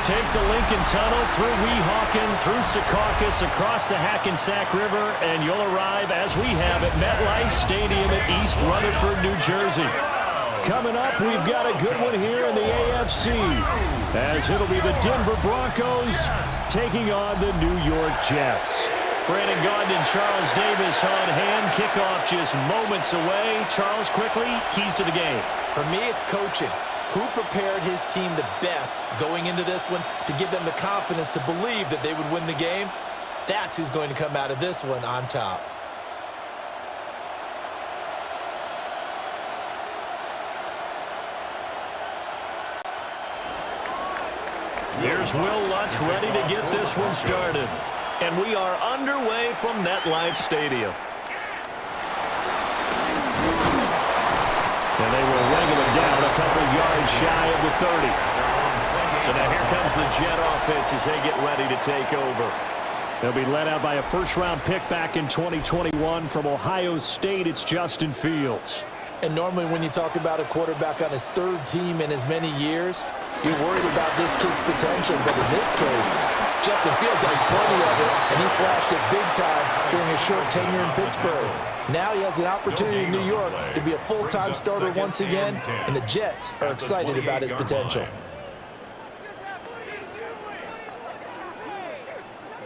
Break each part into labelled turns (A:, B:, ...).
A: Take the Lincoln Tunnel through Weehawken, through Secaucus, across the Hackensack River, and you'll arrive, as we have, at MetLife Stadium at East Rutherford, New Jersey. Coming up, we've got a good one here in the AFC, as it'll be the Denver Broncos taking on the New York Jets. Brandon Gaudin and Charles Davis on hand. Kickoff just moments away. Charles, quickly, keys to the game.
B: For me, it's coaching. Who prepared his team the best going into this one to give them the confidence to believe that they would win the game? That's who's going to come out of this one on top.
A: Here's Will Lutz ready to get this one started. And we are underway from MetLife Stadium. And they will wrangle him down a couple yards shy of the 30. So now here comes the Jet offense as they get ready to take over. They'll be led out by a first-round pick back in 2021 from Ohio State. It's Justin Fields.
B: And normally when you talk about a quarterback on his third team in as many years, you're worried about this kid's potential. But in this case, Justin Fields has plenty of it, and he flashed it big time during his short tenure in Pittsburgh. Now he has an opportunity in New York to be a full-time starter once again, and the Jets are excited about his potential.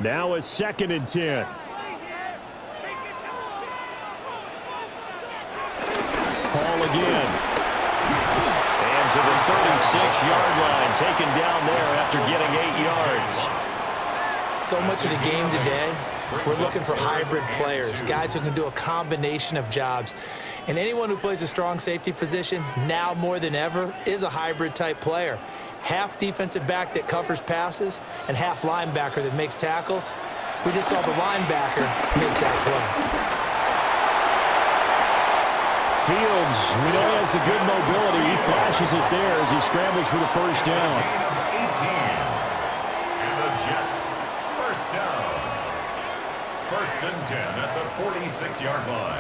A: Now a 2nd and 10. Paul again. And to the 36-yard line, taken down there after getting 8 yards.
B: So much of the game today, we're looking for hybrid players, guys who can do a combination of jobs. And anyone who plays a strong safety position, now more than ever, is a hybrid-type player. Half defensive back that covers passes and half linebacker that makes tackles. We just saw the linebacker make that play.
A: Fields, we know he has the good mobility. He flashes it there as he scrambles for the first down.
C: 18. And the Jets, first down. 1st and 10 at the 46-yard line.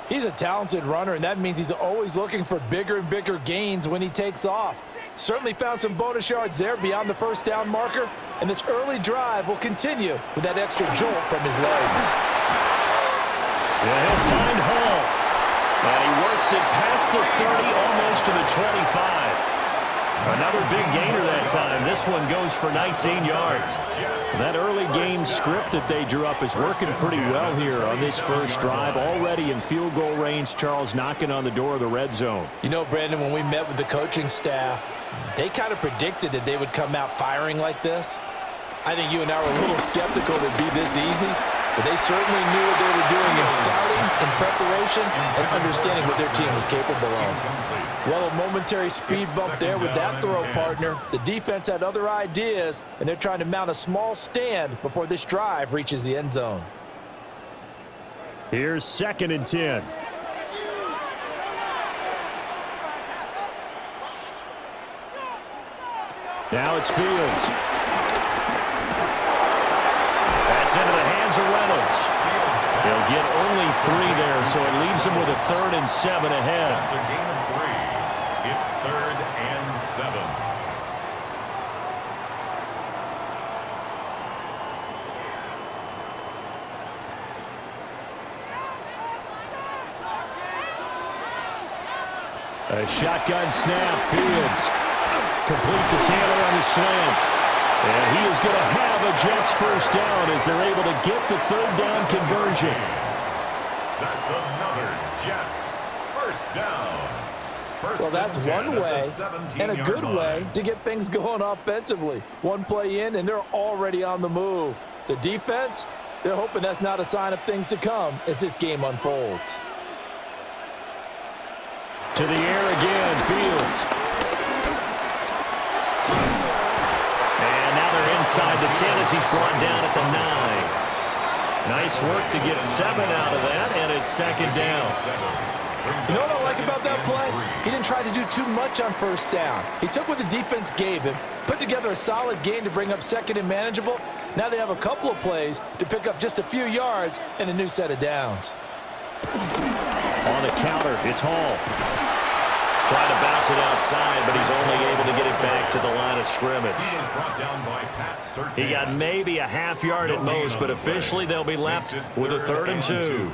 B: He's a talented runner, and that means he's always looking for bigger and bigger gains when he takes off. Certainly found some bonus yards there beyond the first down marker, and this early drive will continue with that extra jolt from his legs.
A: Yeah, he'll find Hall. And he works it past the 30, almost to the 25. Another big gainer that time. This one goes for 19 yards. That early game script that they drew up is working pretty well here on this first drive. Already in field goal range, Charles knocking on the door of the red zone.
B: You know, Brandon, when we met with the coaching staff, they kind of predicted that they would come out firing like this. I think you and I were a little skeptical that it'd be this easy, but they certainly knew what they were doing in scouting, in preparation, and understanding what their team was capable of. Well, a momentary speed bump there with that throw, partner. The defense had other ideas, and they're trying to mount a small stand before this drive reaches the end zone.
A: Here's 2nd and 10. Now it's Fields. That's into the hands of Reynolds. They'll get only 3 there, so it leaves them with a 3rd and 7 ahead.
C: That's a gain of 3. It's 3rd and 7.
A: A shotgun snap. Fields completes a Taylor on the slant. And he is going to have a Jets first down as they're able to get the 3rd down conversion.
C: That's another Jets first down.
B: Well, that's one way and a good way to get things going offensively. One play in, and they're already on the move. The defense, they're hoping that's not a sign of things to come as this game unfolds.
A: To the air again, Fields. And now they're inside the 10 as he's brought down at the 9. Nice work to get 7 out of that, and it's 2nd down.
B: You know what I like about that play? He didn't try to do too much on first down. He took what the defense gave him, put together a solid game to bring up second and manageable. Now they have a couple of plays to pick up just a few yards and a new set of downs.
A: On the counter, it's Hall. Trying to bounce it outside, but he's only able to get it back to the line of scrimmage. He got maybe a half yard at most, but officially they'll be left with a 3rd and 2.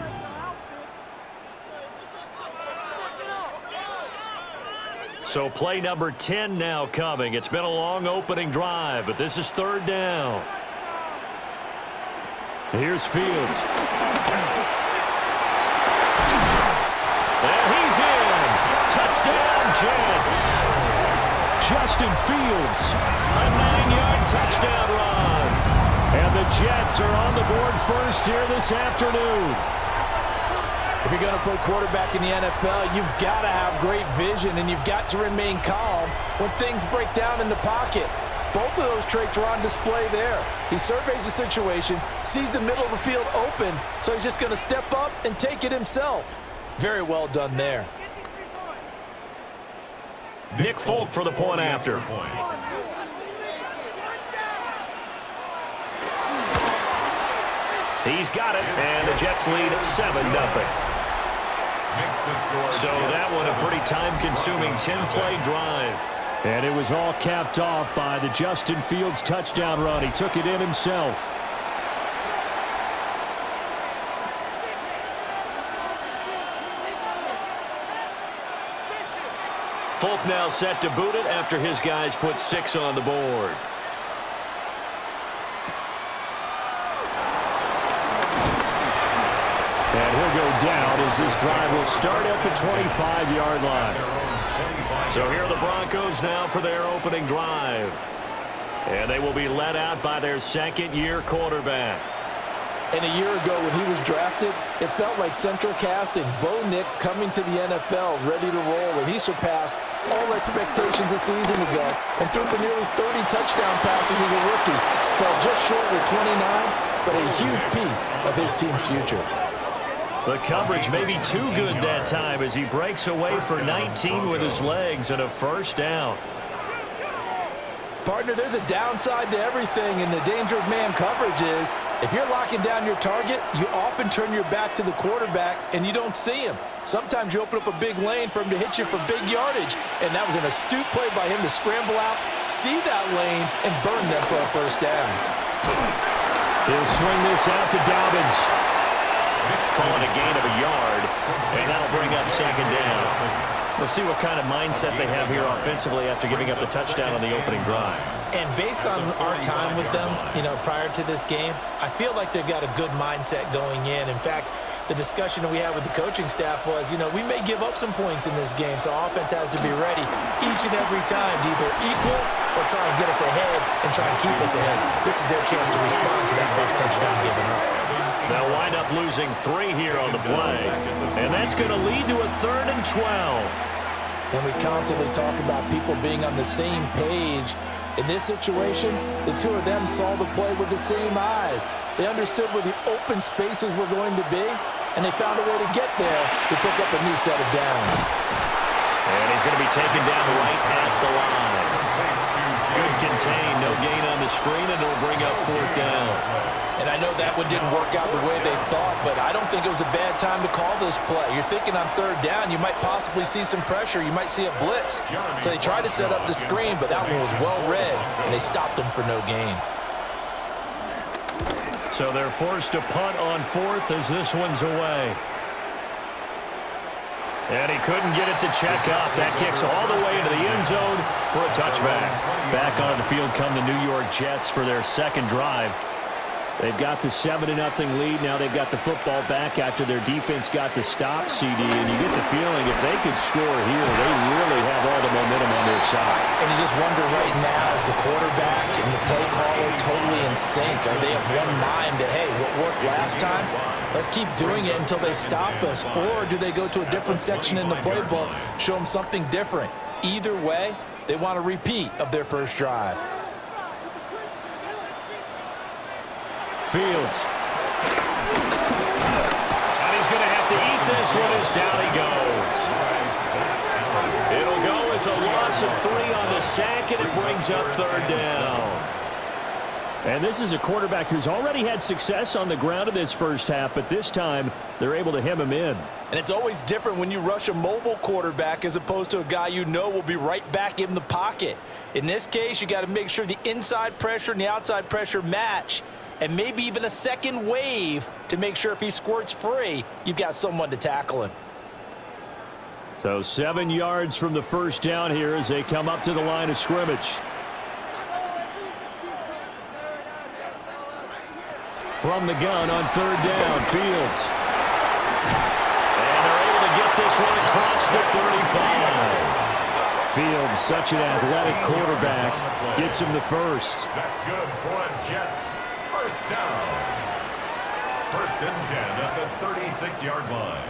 A: So play number 10 now coming. It's been a long opening drive, but this is 3rd down. Here's Fields. And he's in. Touchdown, Jets. Justin Fields, a 9-yard touchdown run. And the Jets are on the board first here this afternoon.
B: If you're going to play quarterback in the NFL, you've got to have great vision, and you've got to remain calm when things break down in the pocket. Both of those traits were on display there. He surveys the situation, sees the middle of the field open, so he's just going to step up and take it himself. Very well done there.
A: Nick Folk for the point after. He's got it, and the Jets lead 7-0. So that one a pretty time-consuming 10-play drive. And it was all capped off by the Justin Fields touchdown run. He took it in himself. Folk now set to boot it after his guys put 6 on the board. And he'll go down as this drive will start at the 25-yard line. So here are the Broncos now for their opening drive. And they will be led out by their second-year quarterback.
B: And a year ago when he was drafted, it felt like Central casting Bo Nix coming to the NFL ready to roll, and he surpassed all expectations a season ago and threw for nearly 30 touchdown passes as a rookie. Fell just short with 29, but a huge piece of his team's future.
A: The coverage may be too good that time as he breaks away for 19 with his legs and a first down.
B: Partner, there's a downside to everything, and the danger of man coverage is if you're locking down your target, you often turn your back to the quarterback and you don't see him. Sometimes you open up a big lane for him to hit you for big yardage, and that was an astute play by him to scramble out, see that lane, and burn them for a first down.
A: He'll swing this out to Dobbins. Calling a gain of a yard, and that'll bring up second down. We'll see what kind of mindset they have here offensively after giving up the touchdown on the opening drive.
B: And based on our time with them, prior to this game, I feel like they've got a good mindset going in. In fact, the discussion that we had with the coaching staff was, we may give up some points in this game, so offense has to be ready each and every time to either equal or try and get us ahead and try and keep us ahead. This is their chance to respond to that first touchdown given up.
A: They'll wind up losing 3 here on the play, and that's going to lead to a 3rd and 12.
B: And we constantly talk about people being on the same page. In this situation, the two of them saw the play with the same eyes. They understood where the open spaces were going to be, and they found a way to get there to pick up a new set of downs.
A: And he's going to be taken down right at the line. Good contain, no gain on the screen, and it'll bring up 4th down.
B: And I know that one didn't work out the way they thought, but I don't think it was a bad time to call this play. You're thinking on 3rd down, you might possibly see some pressure. You might see a blitz. So they tried to set up the screen, but that one was well read, and they stopped them for no gain.
A: So they're forced to punt on 4th as this one's away. And he couldn't get it to check up. That kicks all the way into the end zone for a touchback. Back on the field come the New York Jets for their second drive. They've got the 7-0 lead. Now they've got the football back after their defense got the stop, CD. And you get the feeling if they could score here, they really have all the momentum on their side.
B: And you just wonder right now, is the quarterback and the play caller totally in sync? Are they of one mind that, hey, what worked last time? Let's keep doing it until they stop us. Or do they go to a different section in the playbook, show them something different? Either way, they want a repeat of their first drive.
A: Fields. And he's going to have to eat this this one is down he goes. It'll go as a loss of 3 on the sack, and it brings up third down. And this is a quarterback who's already had success on the ground in this first half, but this time they're able to hem him in.
B: And it's always different when you rush a mobile quarterback as opposed to a guy you know will be right back in the pocket. In this case, you got to make sure the inside pressure and the outside pressure match, and maybe even a second wave to make sure if he squirts free, you've got someone to tackle him.
A: So 7 yards from the first down here as they come up to the line of scrimmage. From the gun on third down, Fields. And they're able to get this one across the 35. Fields, such an athletic quarterback, gets him the first.
C: That's good for a Jets. First down. First and 10 at the 36-yard line.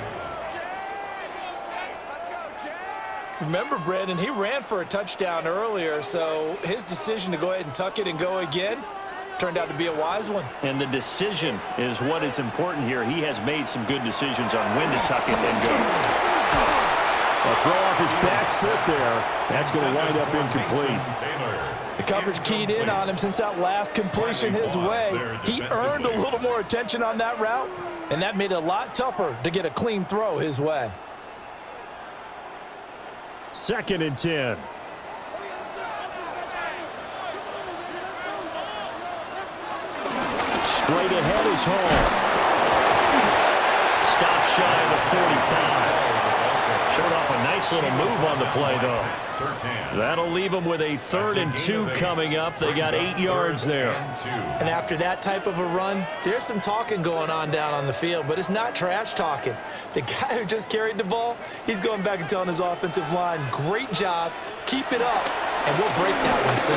B: Remember, Brandon, he ran for a touchdown earlier, so his decision to go ahead and tuck it and go again turned out to be a wise one.
A: And the decision is what is important here. He has made some good decisions on when to tuck it and go. A throw off his back foot there. That's going to wind up incomplete.
B: The coverage keyed in on him since that last completion his way. He earned a little more attention on that route, and that made it a lot tougher to get a clean throw his way.
A: Second and 10. Straight ahead is Hall. Stop shy of the 45. Showed off a nice little move on the play, though. That'll leave them with a 3rd and 2 coming up. They got 8 yards there.
B: And after that type of a run, there's some talking going on down on the field, but it's not trash talking. The guy who just carried the ball, he's going back and telling his offensive line, great job, keep it up, and we'll break that one soon.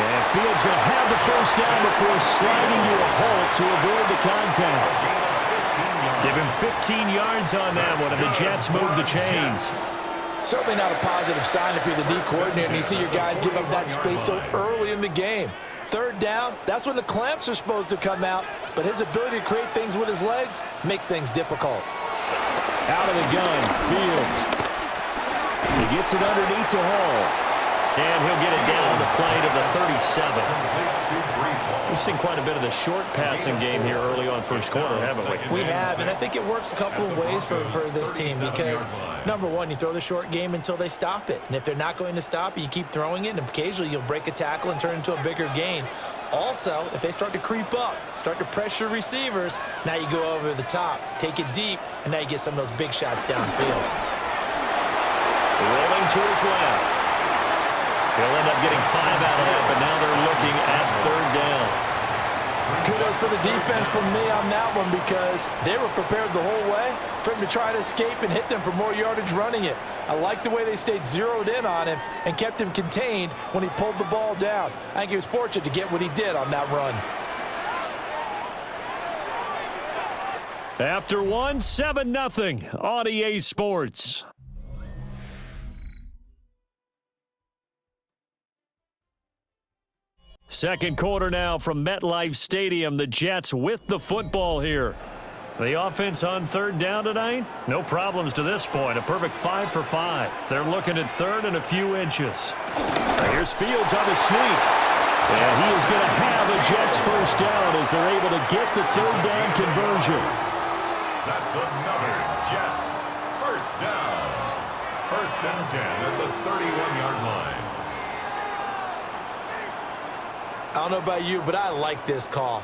A: And Fields going to have the first down before sliding to a halt to avoid the contact. Give him 15 yards on that one, and the Jets move the chains.
B: Certainly not a positive sign if you're the D coordinator and you see your guys give up that space so early in the game. Third down, that's when the clamps are supposed to come out, but his ability to create things with his legs makes things difficult.
A: Out of the gun, Fields. He gets it underneath to Hall. And he'll get it down the play to the 37. We've seen quite a bit of the short passing game here early on first quarter, haven't we?
B: We have, and I think it works a couple of ways for this team because, number one, you throw the short game until they stop it. And if they're not going to stop it, you keep throwing it, and occasionally you'll break a tackle and turn it into a bigger gain. Also, if they start to creep up, start to pressure receivers, now you go over the top, take it deep, and now you get some of those big shots downfield.
A: Rolling to his left. He'll end up getting 5 out of that, but now they're looking at third down.
B: Kudos for the defense from me on that one because they were prepared the whole way for him to try to escape and hit them for more yardage running it. I like the way they stayed zeroed in on him and kept him contained when he pulled the ball down. I think he was fortunate to get what he did on that run.
A: After one, 7-0 on EA Sports. Second quarter now from MetLife Stadium. The Jets with the football here. The offense on third down tonight? No problems to this point. A perfect 5 for 5. They're looking at third and a few inches. Here's Fields on the sneak. And he is going to have a Jets first down as they're able to get the third down conversion.
C: That's another Jets first down. First and 10 at the 31-yard line.
B: I don't know about you, but I like this call.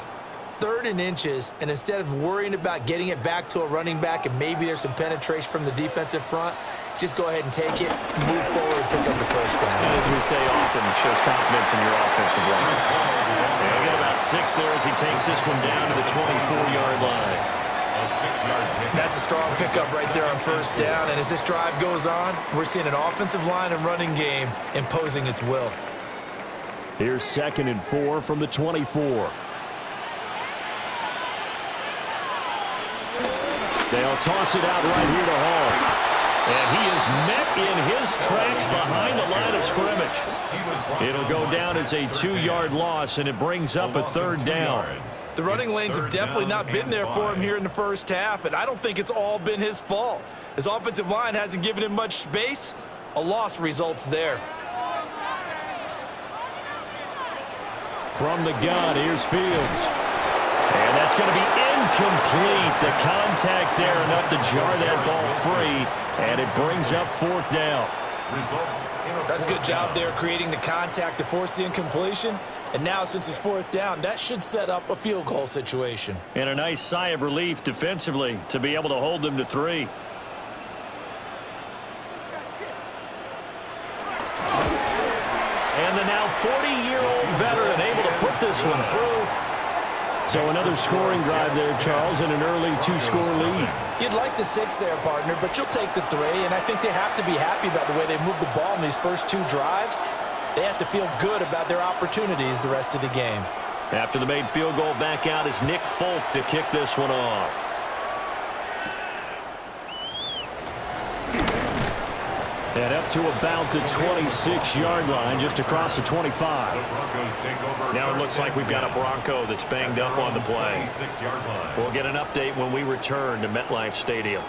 B: 3rd and inches, and instead of worrying about getting it back to a running back and maybe there's some penetration from the defensive front, just go ahead and take it, move forward, and pick up the first down.
A: And as we say often, it shows confidence in your offensive line. And we get about 6 there as he takes this one down to the 24-yard line.
B: That's a strong pickup right there on first down, and as this drive goes on, we're seeing an offensive line and running game imposing its will.
A: Here's 2nd and 4 from the 24. They'll toss it out right here to Hall. And he is met in his tracks behind the line of scrimmage. It'll go down as a 2-yard loss, and it brings up a 3rd down.
B: The running lanes have definitely not been there for him here in the first half, and I don't think it's all been his fault. His offensive line hasn't given him much space. A loss results there.
A: From the gun, here's Fields. And that's going to be incomplete. The contact there enough to jar that ball free, and it brings up 4th down.
B: That's a good job there creating the contact to force the incompletion. And now, since it's 4th down, that should set up a field goal situation.
A: And a nice sigh of relief defensively to be able to hold them to 3. And the now 40-year-old veteran able to put this one through. So another scoring drive there, Charles, and an early 2-score lead.
B: You'd like the 6 there, partner, but you'll take the 3, and I think they have to be happy about the way they moved the ball in these first 2 drives. They have to feel good about their opportunities the rest of the game.
A: After the made field goal, back out is Nick Folk to kick this one off. And up to about the 26-yard line, just across the 25. Now it looks like we've got a Bronco that's banged up on the play. We'll get an update when we return to MetLife Stadium.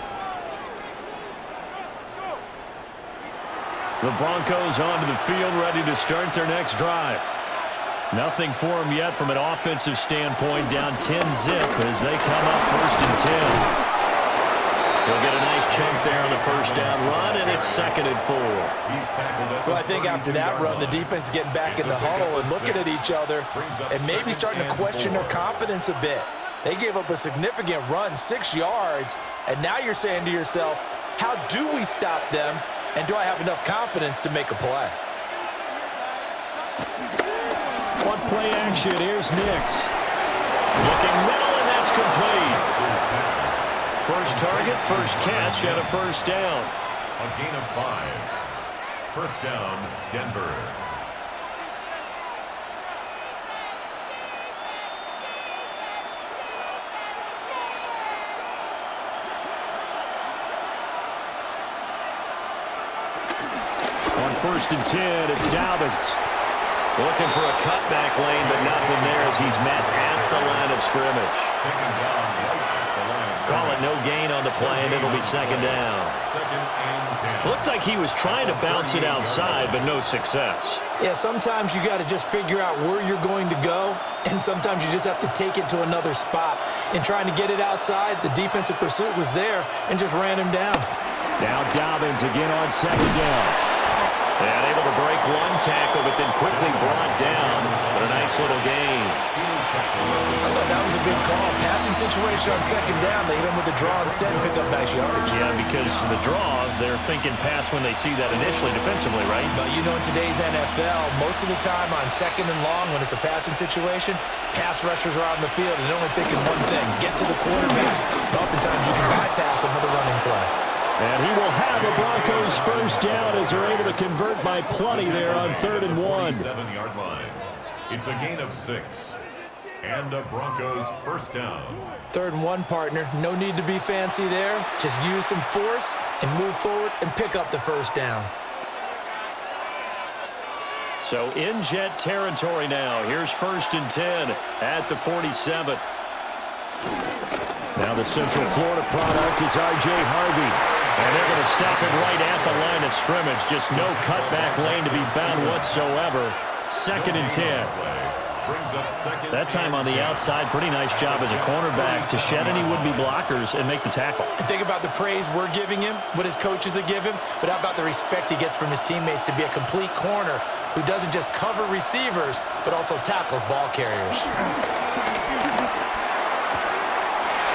A: The Broncos onto the field, ready to start their next drive. Nothing for them yet from an offensive standpoint, down 10-zip as they come up 1st and 10. He'll get a nice chunk there on the 1st down run, and it's 2nd and 4.
B: Well, I think after that run, the defense is getting back in the huddle and looking at each other and maybe starting to question their confidence a bit. They gave up a significant run, 6 yards, and now you're saying to yourself, how do we stop them, and do I have enough confidence to make a play?
A: One play action, here's Nix. Looking middle, and that's complete. First target, first catch, and a 1st down.
C: A gain of 5. 1st down, Denver.
A: On 1st and 10, it's Dobbins. Looking for a cutback lane, but nothing there as he's met at the line of scrimmage.
C: Taken down right at the line of scrimmage.
A: Call it no gain on the play, and it'll be 2nd down.
C: 2nd and 10.
A: Looked like he was trying to bounce it outside, but no success.
B: Yeah, sometimes you got to just figure out where you're going to go, and sometimes you just have to take it to another spot. In trying to get it outside, the defensive pursuit was there and just ran him down.
A: Now Dobbins again on 2nd down. And able to break one tackle, but then quickly brought down. But a nice little gain.
B: I thought that was a good call. Passing situation on 2nd down. They hit him with the draw instead and pick up nice yardage.
A: Yeah, because the draw, they're thinking pass when they see that initially defensively, right?
B: But you know, in today's NFL, most of the time on 2nd and long, when it's a passing situation, pass rushers are out in the field and they're only thinking one thing, get to the quarterback. And oftentimes you can bypass him with a running play.
A: And he will have a Broncos 1st down as they're able to convert by plenty there on 3rd and 1.
C: 7-yard line. It's a gain of 6. And a Broncos 1st down.
B: 3rd and 1, partner. No need to be fancy there. Just use some force and move forward and pick up the 1st down.
A: So in Jet territory now. Here's 1st and 10 at the 47. Now the Central Florida product is R.J. Harvey. And they're going to stop him right at the line of scrimmage. Just no cutback lane to be found whatsoever. 2nd and 10. That time on the outside, pretty nice job as a cornerback to shed any would-be blockers and make the tackle.
B: Think about the praise we're giving him, what his coaches are giving him, but how about the respect he gets from his teammates to be a complete corner who doesn't just cover receivers, but also tackles ball carriers.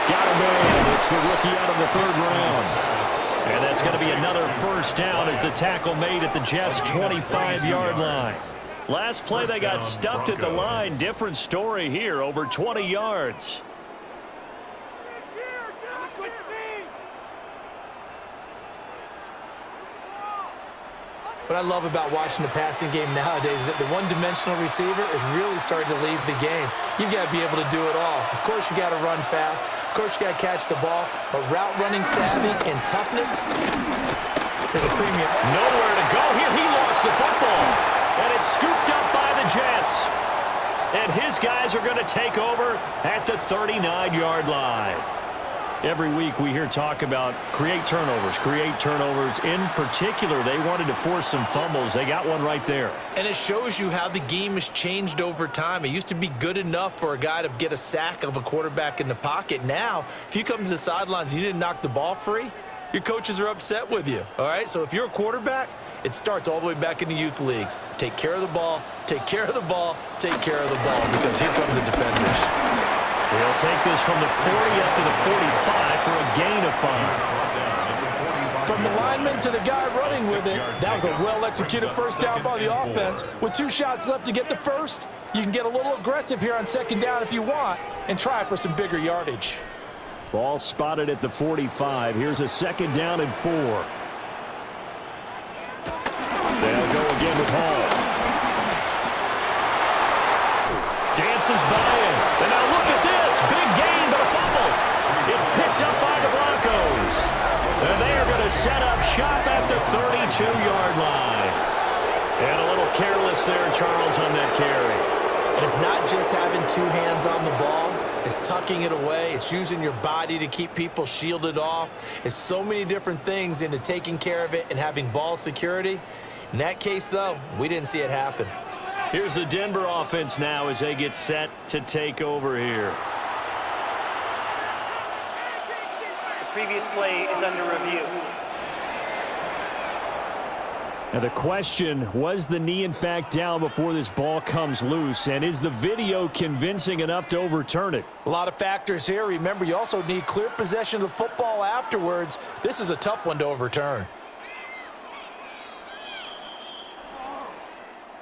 A: Got him in. It's the rookie out of the 3rd round. And that's going to be another 1st down as the tackle made at the Jets' 25-yard line. Last play, they got stuffed at the line. Different story here, over 20 yards.
B: What I love about watching the passing game nowadays is that the one-dimensional receiver is really starting to leave the game. You've got to be able to do it all. Of course, you got to run fast. Of course, you got to catch the ball. But route running savvy and toughness, There's a premium.
A: Nowhere to go here. He lost the football. And it's scooped up by the Jets. And his guys are going to take over at the 39-yard line. Every week we hear talk about create turnovers. In particular, they wanted to force some fumbles. They got one right there.
B: And it shows you how the game has changed over time. It used to be good enough for a guy to get a sack of a quarterback in the pocket. Now, if you come to the sidelines and you didn't knock the ball free, your coaches are upset with you. All right? So if you're a quarterback, it starts all the way back in the youth leagues. Take care of the ball, take care of the ball, take care of the ball, because here come the defenders.
A: He'll take this from the 40 up to the 45 for a gain of 5.
D: From the lineman to the guy running with it, that was a well-executed first down by the offense. With 2 shots left to get the first, you can get a little aggressive here on second down if you want and try for some bigger yardage.
A: Ball spotted at the 45. Here's a second down and 4. They'll go again with Hall. Dances by him. And now look at this. Big gain, but a fumble. It's picked up by the Broncos. And they are going to set up shop at the 32-yard line. And a little careless there, Charles, on that carry.
B: It's not just having 2 hands on the ball. It's tucking it away. It's using your body to keep people shielded off. It's so many different things into taking care of it and having ball security. In that case, though, we didn't see it happen.
A: Here's the Denver offense now as they get set to take over here.
E: The previous play is under review.
A: Now the question, was the knee in fact down before this ball comes loose? And is the video convincing enough to overturn it?
D: A lot of factors here. Remember, you also need clear possession of the football afterwards. This is a tough one to overturn.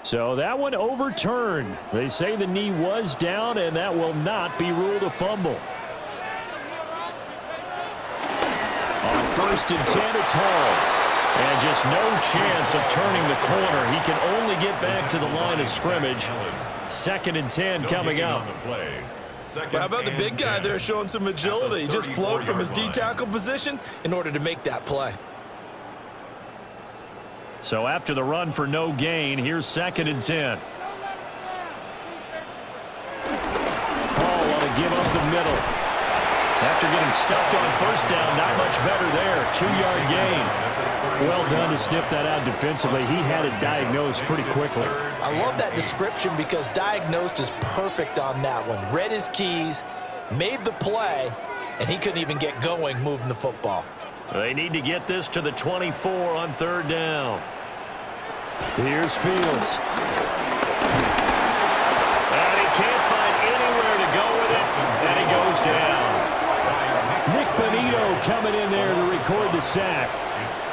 A: So that one overturned. They say the knee was down, and that will not be ruled a fumble. On 1st and 10, it's Hall. And just no chance of turning the corner. He can only get back to the line of scrimmage. 2nd and 10 coming up.
B: How about the big guy there showing some agility? He just flowed from his D-tackle position in order to make that play.
A: So after the run for no gain, here's 2nd and 10. Hall want to give up the middle. After getting stuffed on 1st down, not much better there. 2-yard gain. Well done to sniff that out defensively. He had it diagnosed pretty quickly.
D: I love that description because diagnosed is perfect on that one. Read his keys, made the play, and he couldn't even get going moving the football.
A: They need to get this to the 24 on 3rd down. Here's Fields. And he can't find anywhere to go with it, and he goes down. Nick Bonito coming in there to record the sack.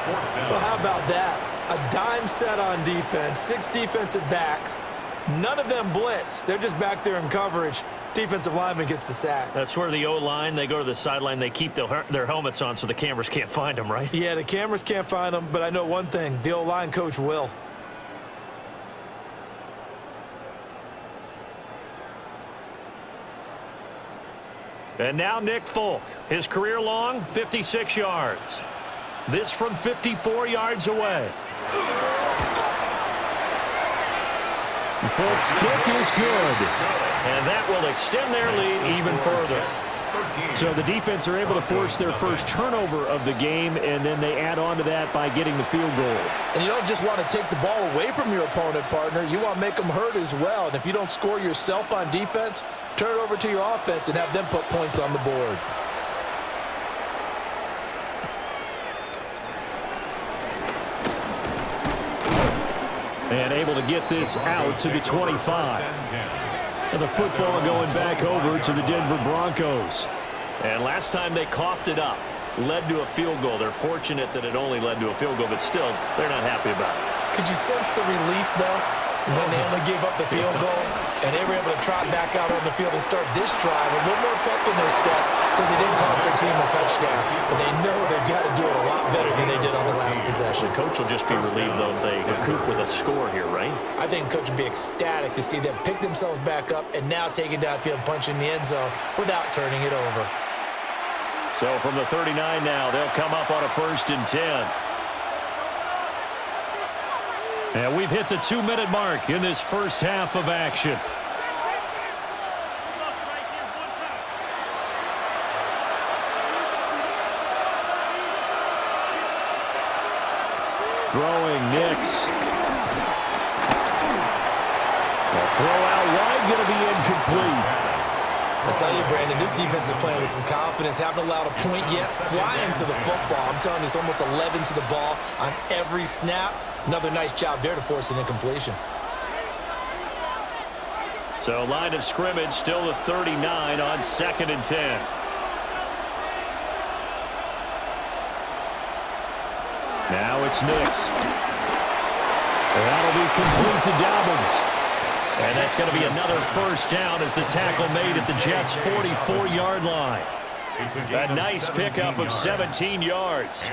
B: Well, how about that? A dime set on defense, 6 defensive backs. None of them blitz. They're just back there in coverage. Defensive lineman gets the sack.
A: That's where the O-line, they go to the sideline, they keep their helmets on so the cameras can't find them, right?
B: Yeah, the cameras can't find them, but I know one thing. The O-line coach will.
A: And now Nick Folk. His career long, 56 yards. This from 54 yards away. Folk's kick is good. And that will extend their lead even further. So the defense are able to force their first turnover of the game, and then they add on to that by getting the field goal.
D: And you don't just want to take the ball away from your opponent, partner. You want to make them hurt as well. And if you don't score yourself on defense, turn it over to your offense and have them put points on the board.
A: And able to get this out to the 25. And the football going back over to the Denver Broncos. And last time they coughed it up, led to a field goal. They're fortunate that it only led to a field goal, but still, they're not happy about it.
B: Could you sense the relief, though, when they only gave up the field goal and they were able to trot back out on the field and start this drive, a little more pep in their step because they didn't cost their team a touchdown. But they know they've got to do it a lot better than they did on the last possession.
A: The coach will just be relieved, though, if they recoup with a score here, right?
B: I think the coach would be ecstatic to see them pick themselves back up and now take it downfield and punch in the end zone without turning it over.
A: So from the 39 now, they'll come up on a 1st and 10. And we've hit the 2-minute mark in this first half of action. Throwing Nix. The throw out wide going to be incomplete.
B: I tell you, Brandon, this defense is playing with some confidence. Haven't allowed a point yet. Flying to the football. I'm telling you, it's almost 11 to the ball on every snap. Another nice job there to force an incompletion.
A: So line of scrimmage still the 39 on 2nd and 10. Now it's Nix. That'll be complete to Dobbins. And that's going to be another first down as the tackle made at the Jets' 44-yard line. A nice pickup of 17 yards.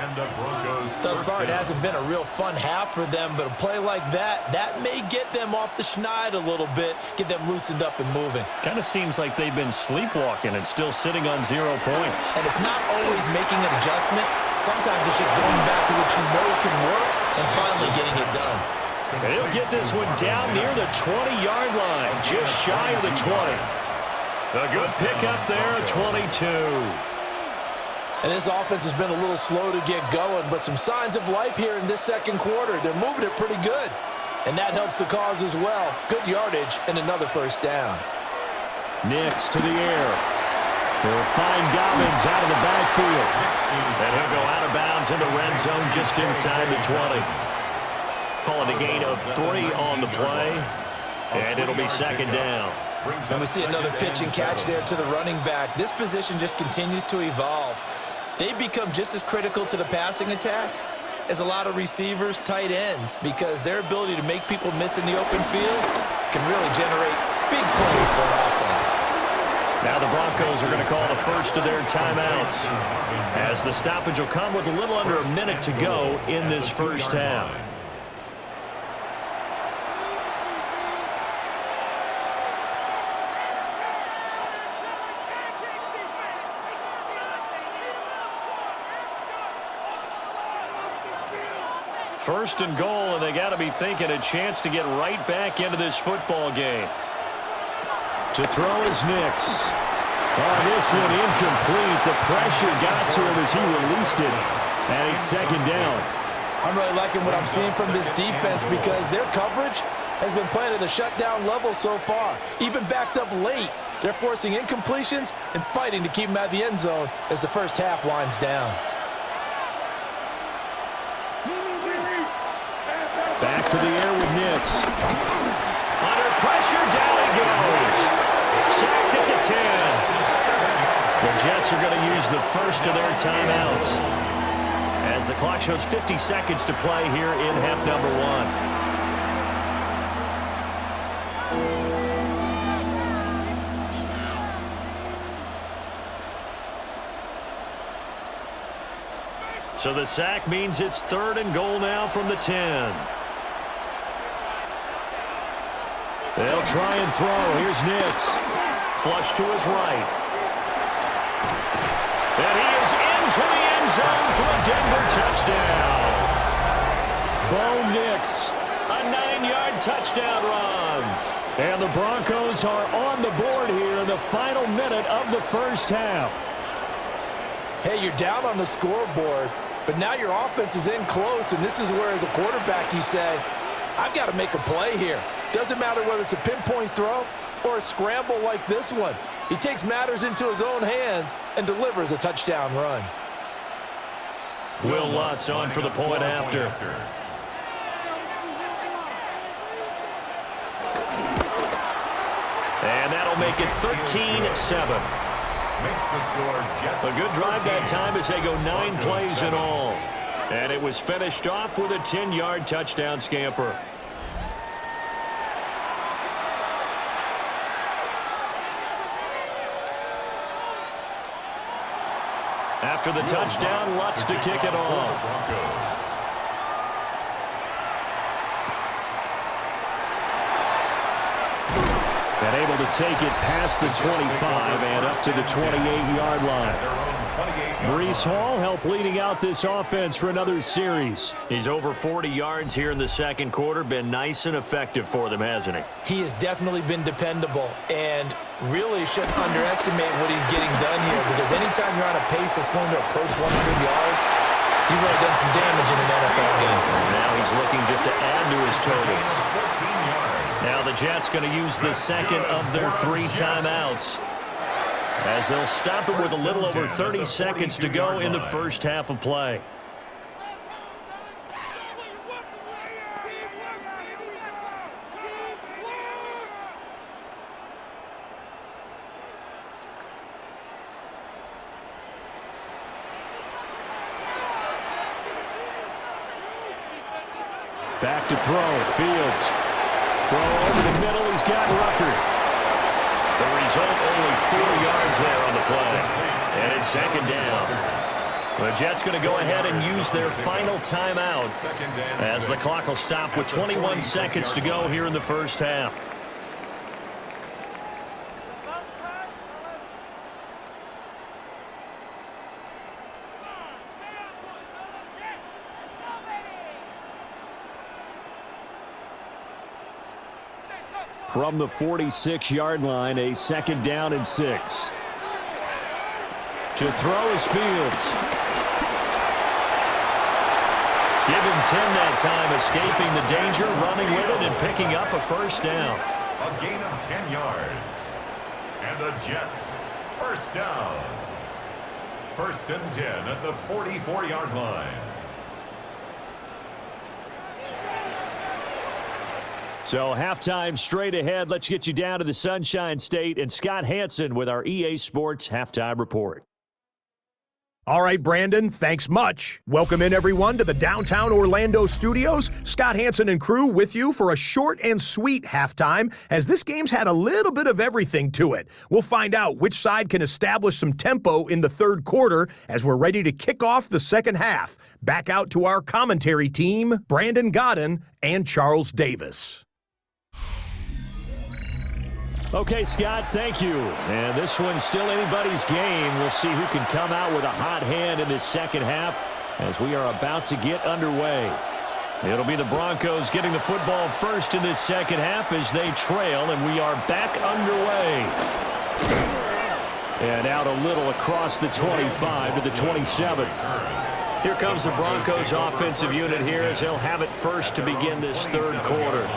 B: Thus far, it hasn't been a real fun half for them, but a play like that may get them off the schneid a little bit, get them loosened up and moving.
A: Kind of seems like they've been sleepwalking and still sitting on 0 points.
B: And it's not always making an adjustment. Sometimes it's just going back to what you know can work and finally getting it done.
A: He'll get this one down near the 20-yard line, just shy of the 20. A good pickup there, 22.
D: And this offense has been a little slow to get going, but some signs of life here in this second quarter. They're moving it pretty good, and that helps the cause as well. Good yardage and another first down.
A: Nix to the air. They'll find Dobbins out of the backfield. And he'll go out of bounds in the red zone just inside the 20. Calling a gain of 3 on the play, and it'll be 2nd down.
B: And we see another pitch and catch there to the running back. This position just continues to evolve. They've become just as critical to the passing attack as a lot of receivers, tight ends, because their ability to make people miss in the open field can really generate big plays for an offense.
A: Now the Broncos are going to call the first of their timeouts, as the stoppage will come with a little under a minute to go in this first half. First and goal, and they got to be thinking a chance to get right back into this football game. To throw is Nix. Oh, this one incomplete. The pressure got to him as he released it. And it's 2nd down.
D: I'm really liking what I'm seeing from this defense because their coverage has been playing at a shutdown level so far. Even backed up late, they're forcing incompletions and fighting to keep them out of the end zone as the first half winds down.
A: Back to the air with Nix. Under pressure, down he goes. Sacked at the 10. The Jets are going to use the first of their timeouts, as the clock shows 50 seconds to play here in half number 1. So the sack means it's 3rd and goal now from the 10. They'll try and throw. Here's Nix. Flush to his right. And he is into the end zone for a Denver touchdown. Bo Nix, a 9-yard touchdown run. And the Broncos are on the board here in the final minute of the first half.
D: Hey, you're down on the scoreboard, but now your offense is in close, and this is where, as a quarterback, you say, I've got to make a play here. Doesn't matter whether it's a pinpoint throw or a scramble like this one. He takes matters into his own hands and delivers a touchdown run.
A: Will Lutz on for the point after. And that'll make it 13-7. A good drive that time as they go 9 plays in all. And it was finished off with a 10-yard touchdown scamper. After the touchdown, Lutz to kick it off. And Unable to take it past the 25 and up to the 28-yard line. Breece Hall helped leading out this offense for another series. He's over 40 yards here in the second quarter. Been nice and effective for them, hasn't he?
D: He has definitely been dependable and really shouldn't underestimate what he's getting done here, because anytime you're on a pace that's going to approach 100 yards, you've really done some damage in an NFL game.
A: Now he's looking just to add to his totals. Now the Jets going to use the second of their 3 timeouts, as they'll stop it with a little over 30 seconds to go in the first half of play. Back to throw. Fields. Throw over the middle. He's got Rucker. The result, only 4 yards there on the play. And it's second down. The Jets going to go ahead and use their final timeout, as the clock will stop with 21 seconds to go here in the first half. From the 46-yard line, a second down and 6. To throw is Fields. Give him 10 that time, escaping the danger, running with it, and picking up a first down.
C: A gain of 10 yards. And the Jets, first down. First and 10 at the 44-yard line.
A: So halftime straight ahead. Let's get you down to the Sunshine State and Scott Hansen with our EA Sports Halftime Report.
F: All right, Brandon, thanks much. Welcome in, everyone, to the downtown Orlando studios. Scott Hansen and crew with you for a short and sweet halftime, as this game's had a little bit of everything to it. We'll find out which side can establish some tempo in the third quarter as we're ready to kick off the second half. Back out to our commentary team, Brandon Godden and Charles Davis.
A: Okay, Scott, thank you. And this one's still anybody's game. We'll see who can come out with a hot hand in this second half as we are about to get underway. It'll be the Broncos getting the football first in this second half as they trail, and we are back underway. And out a little across the 25 to the 27. Here comes the Broncos offensive unit here as they'll have it first to begin this third quarter.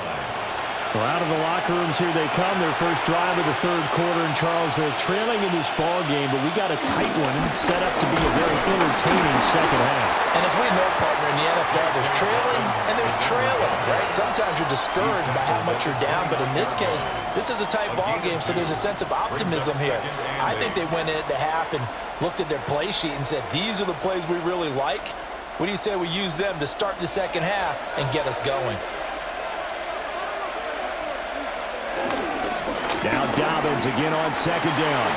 A: Well, out of the locker rooms here they come, their first drive of the third quarter. And Charles, they're trailing in this ball game, but we got a tight one set up to be a very entertaining second half.
D: And as we know, partner, in the NFL, there's trailing and there's trailing, right? Sometimes you're discouraged by how much you're down, but in this case, this is a tight ball game, so there's a sense of optimism here. I think they went in at the half and looked at their play sheet and said, these are the plays we really like. What do you say we use them to start the second half and get us going?
A: Now Dobbins again on second down.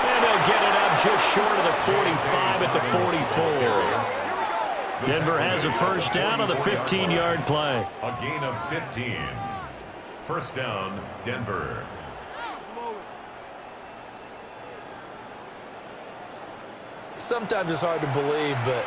A: And they'll get it up just short of the 45 at the 44. Denver has a first down on the 15-yard play.
C: A gain of 15. First down, Denver.
D: Sometimes it's hard to believe, but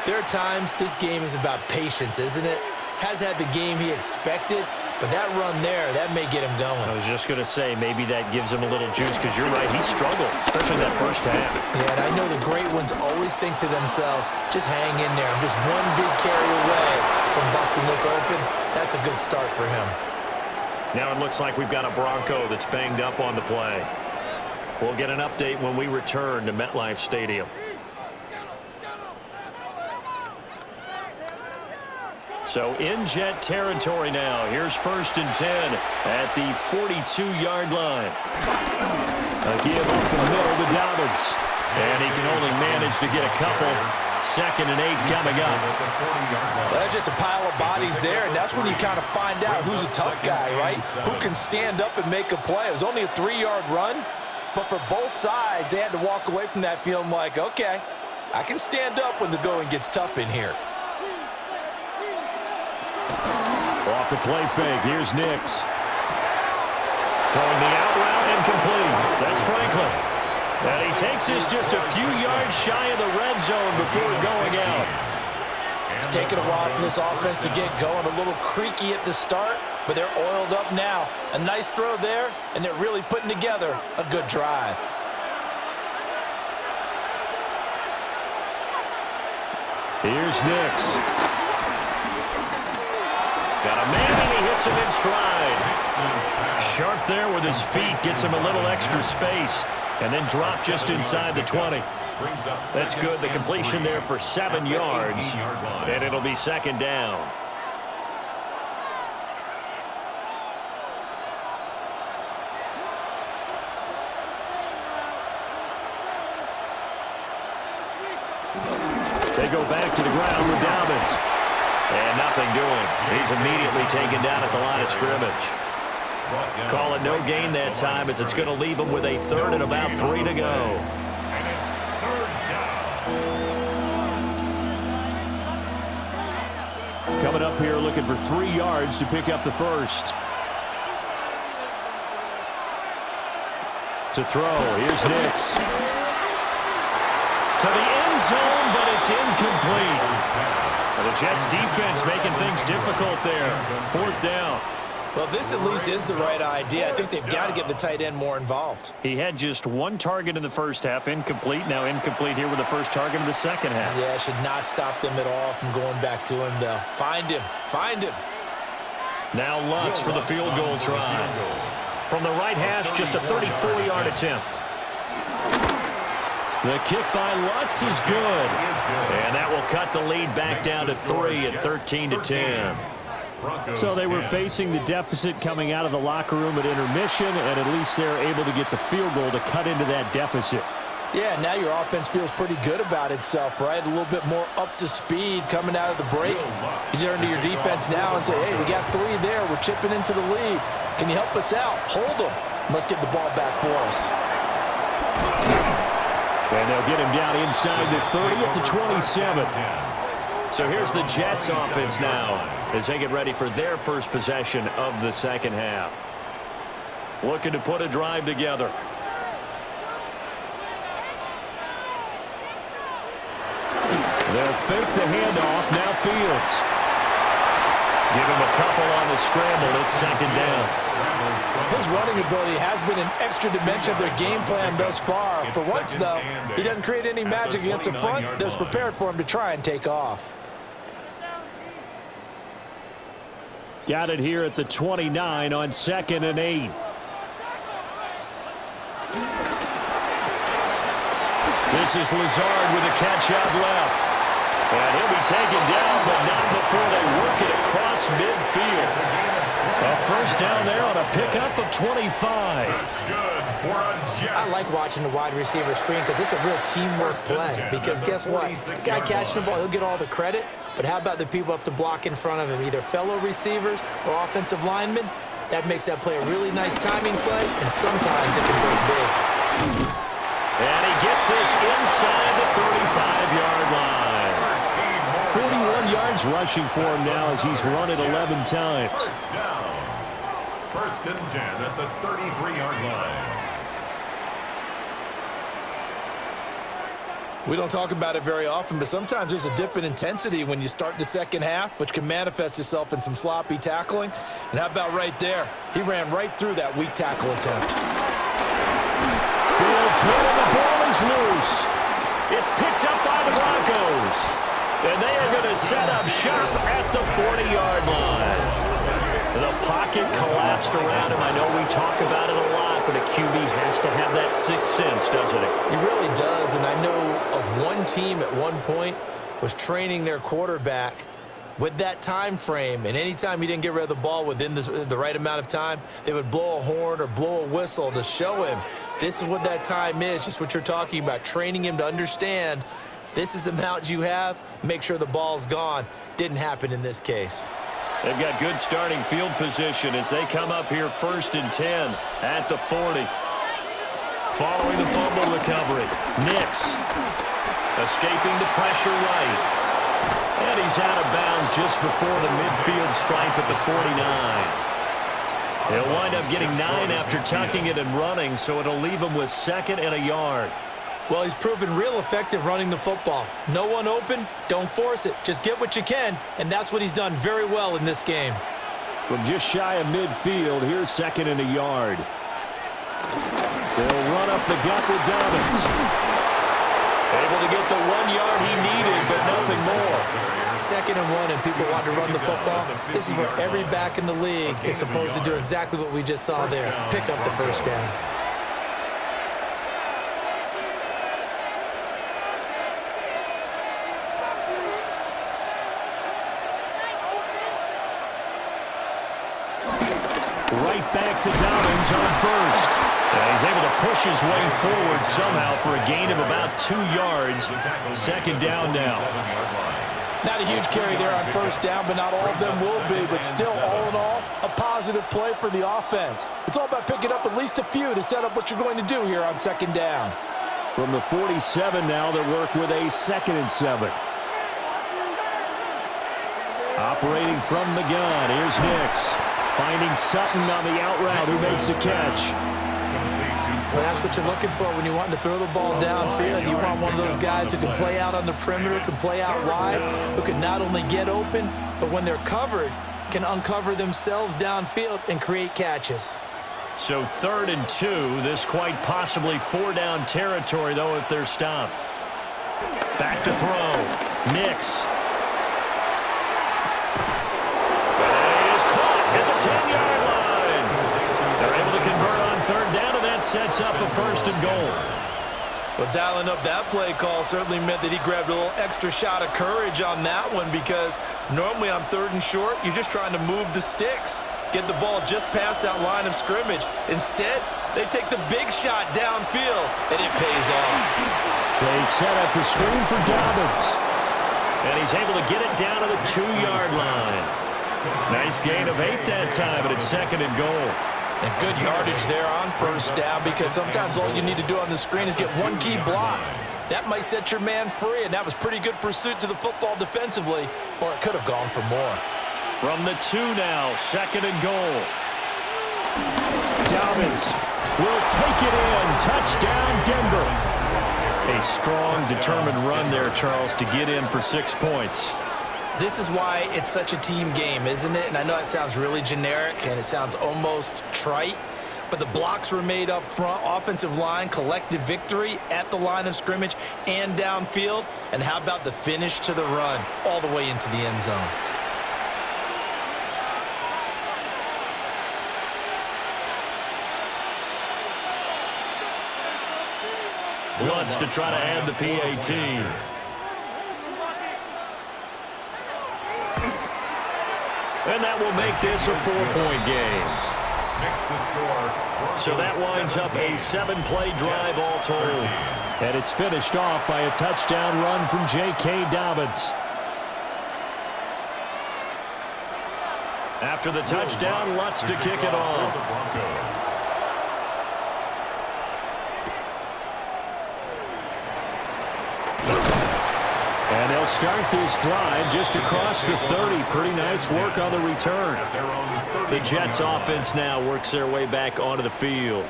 D: there are times this game is about patience, isn't it? Has had the game he expected, but that run there, that may get him going.
A: I was just going to say, maybe that gives him a little juice, because you're right, he struggled, especially in that first half.
D: Yeah, and I know the great ones always think to themselves, just hang in there. I'm just one big carry away from busting this open. That's a good start for him.
A: Now it looks like we've got a Bronco that's banged up on the play. We'll get an update when we return to MetLife Stadium. So in Jet territory now. Here's first and 10 at the 42-yard line. A give up the middle to Dobbins. And he can only manage to get a couple. Second and 8 coming up.
D: Well, there's just a pile of bodies there, and that's when you kind of find out who's a tough guy, right? Who can stand up and make a play. It was only a 3-yard run, but for both sides, they had to walk away from that feeling like, okay, I can stand up when the going gets tough in here.
A: Off the play fake, here's Nix. Throwing the out route incomplete. That's Franklin. And he takes this just a few yards shy of the red zone before going out.
D: It's taken a while for this offense to get going. A little creaky at the start, but they're oiled up now. A nice throw there, and they're really putting together a good drive.
A: Here's Nix. Got a man, and he hits him in stride. Sharp there with his feet, gets him a little extra space, and then drop just inside the 20. That's good. The completion there for 7 yards, and it'll be second down. They go back to the ground with Dobbins. And nothing doing. He's immediately taken down at the line of scrimmage. Call it no gain that time as it's going to leave him with a third and about 3 to go.
C: And it's third down.
A: Coming up here looking for 3 yards to pick up the first. To throw, here's Nix. To the end zone, but it's incomplete. And the Jets defense making things difficult there. 4th down.
D: Well, this at least is the right idea. I think they've got to get the tight end more involved.
A: He had just 1 target in the first half, incomplete. Now incomplete here with the first target in the second half.
D: Yeah, should not stop them at all from going back to him, though. Find him. Find him.
A: Now Lutz for the field goal try. From the right hash, just a 34-yard attempt. The kick by Lutz is good. And that will cut the lead back down to 3 at 13-10. So they were facing the deficit coming out of the locker room at intermission, and at least they're able to get the field goal to cut into that deficit.
D: Yeah, now your offense feels pretty good about itself, right? A little bit more up to speed coming out of the break. You turn to your defense now and say, hey, we got 3 there. We're chipping into the lead. Can you help us out? Hold them. Let's get the ball back for us.
A: And they'll get him down inside the 30 at the 27. So here's the Jets offense now as they get ready for their first possession of the second half. Looking to put a drive together. They'll fake the handoff. Now Fields. Give him a couple on the scramble. It's second down.
D: His running ability has been an extra dimension of their game plan thus far. For once, though, he doesn't create any magic against the front that's prepared for him to try and take off.
A: Got it here at the 29 on 2nd and 8. This is Lazard with a catch out left. And he'll be taken down, but not before they work it across midfield. A first down there on a pickup of 25.
C: That's good for a Jets.
D: I like watching the wide receiver screen because it's a real teamwork play. Because guess what? The guy catching the ball, he'll get all the credit. But how about the people up to block in front of him, either fellow receivers or offensive linemen? That makes that play a really nice timing play, and sometimes it can break big.
A: And he gets this inside the 35-yard line. 41 yards rushing for him now as he's run it 11 times.
C: First down. 1st and 10 at the 33-yard line.
D: We don't talk about it very often, but sometimes there's a dip in intensity when you start the second half, which can manifest itself in some sloppy tackling. And how about right there? He ran right through that weak tackle attempt.
A: Fields hit and the ball is loose. It's picked up by the Broncos. And they are going to set up shop at the 40-yard line. The pocket collapsed around him. I know we talk about it a lot, but a QB has to have that sixth sense, doesn't it?
D: He really does, and I know of one team at one point was training their quarterback with that time frame, and anytime he didn't get rid of the ball within the right amount of time, they would blow a horn or blow a whistle to show him this is what that time is, just what you're talking about, training him to understand this is the amount you have, make sure the ball's gone. Didn't happen in this case.
A: They've got good starting field position as they come up here 1st and 10 at the 40. Following the fumble recovery, Nix escaping the pressure right. And he's out of bounds just before the midfield stripe at the 49. He'll wind up getting 9 after tucking it and running, so it'll leave him with 2nd and a yard.
B: Well, he's proven real effective running the football. No one open, don't force it. Just get what you can, and that's what he's done very well in this game.
A: From just shy of midfield, here's 2nd and a yard. They'll run up the gut with Dobbins. Able to get the 1 yard he needed, but nothing more.
B: 2nd and 1, and people want to run the football. This is where every back in the league is supposed to do exactly what we just saw there. Pick up the first down.
A: Right back to Dobbins on first. And he's able to push his way forward somehow for a gain of about 2 yards. 2nd down now.
D: Not a huge carry there on first down, but not all of them will be. But still, all in all, a positive play for the offense. It's all about picking up at least a few to set up what you're going to do here on 2nd down.
A: From the 47 now, they work with a 2nd and 7. Operating from the gun, here's Hicks. Finding Sutton on the out route, who makes a catch.
B: Well, that's what you're looking for when you want to throw the ball downfield. You want one of those guys who can play out on the perimeter, can play out wide, who can not only get open, but when they're covered, can uncover themselves downfield and create catches.
A: So 3rd and 2, this quite possibly 4-down territory, though, if they're stopped. Back to throw. Nix. At the 10-yard line. They're able to convert on 3rd down, and that sets up a 1st and goal.
D: Well, dialing up that play call certainly meant that he grabbed a little extra shot of courage on that one, because normally on 3rd and short, you're just trying to move the sticks, get the ball just past that line of scrimmage. Instead, they take the big shot downfield, and it pays off.
A: They set up the screen for Dobbins, and he's able to get it down to the 2-yard line. Nice gain of 8 that time, but it's 2nd and goal.
D: And good yardage there on first down, because sometimes all you need to do on the screen is get one key block. That might set your man free, and that was pretty good pursuit to the football defensively, or it could have gone for more.
A: From the 2 now, 2nd and goal. Dobbins will take it in. Touchdown, Denver. A strong, determined run there, Charles, to get in for 6 points.
B: This is why it's such a team game, isn't it? And I know it sounds really generic and it sounds almost trite, but the blocks were made up front, offensive line, collective victory at the line of scrimmage and downfield. And how about the finish to the run all the way into the end zone?
A: Lutz to try to add the PAT. And that will make this a 4-point game. So that winds up a 7-play drive all told. And it's finished off by a touchdown run from J.K. Dobbins. After the touchdown, Lutz to kick it off. And they'll start this drive just across the 30. Pretty nice work on the return. The Jets offense now works their way back onto the field.